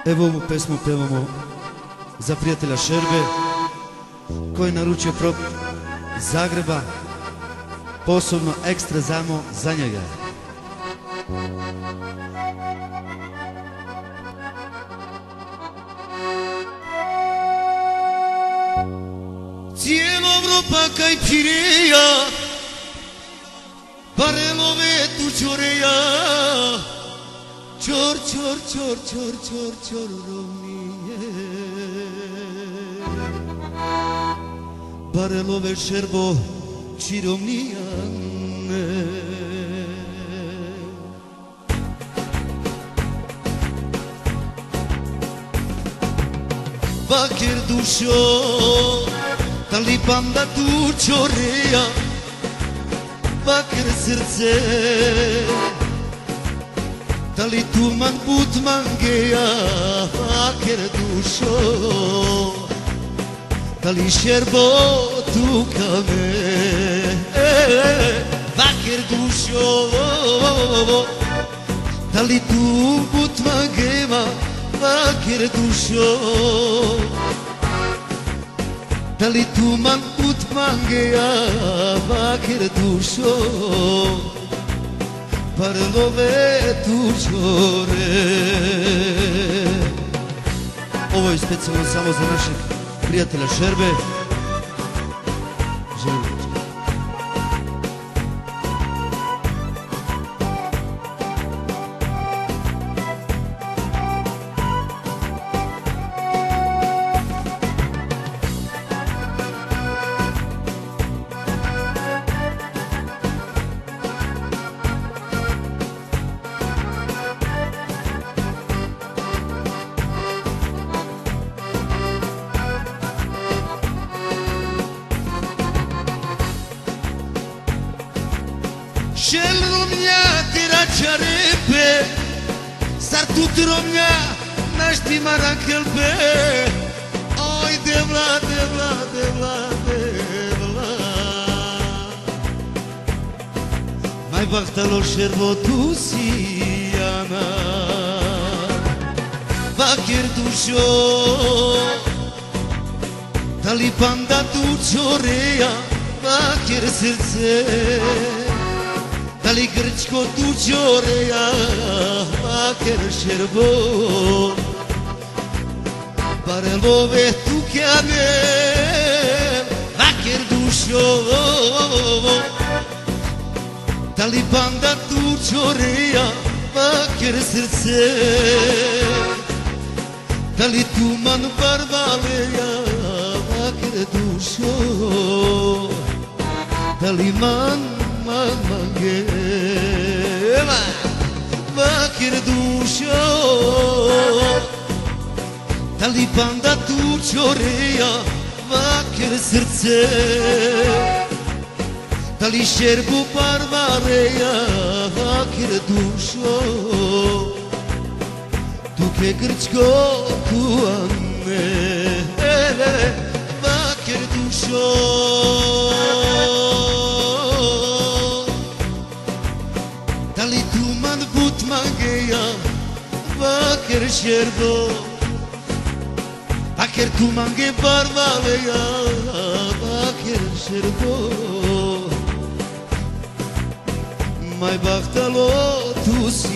Evo ovu pesmu pevamo za prijatelja Šerbe koji je naručio prop iz Zagreba, posebno ekstra zamo za njega. Cijela Evropa kaj Pireja, Barelove tu čoreja, čor, čor, čor, čor, čor, čor, rovnije. Barelove Šerbo, čirovnijane. Baker dušo, tali panda tu čoreja, baker srce, tali tuman put mangeja, baker dušo, tali Šerbo tu kame, baker dušo, tali tu put mangeja, baker dušo, tali tuman put mangeja, baker dušo, Barelove tu čore. Ovo je specijalno samo za našeg prijatelja Šerbe. Želim. Šel Romnja tera čarepe, sar tut Romnja naš ti marakelpe. Oj devla, devla, devla, devla. Mai bahtalo Šerbo tu sijana, baker dušo, tali panda tu čoreja, baker srce, tali grčko tu čoreja, baker Šerbo, Barelove tu kjane, baker dušo, tali panda tu čoreja, baker srce, tali tuman barbaleja, baker dušo, tali man mangela, baker dušo, tali panda tu čoreja, baker srce, tali Šerbu barbareja, baker dušo, tu ke grčko tu ane, baker dušo. Tali tuman put mangeja, baker Šerbo, baker tu mange barbaleja, baker Šerbo. Mai bahtalo tu si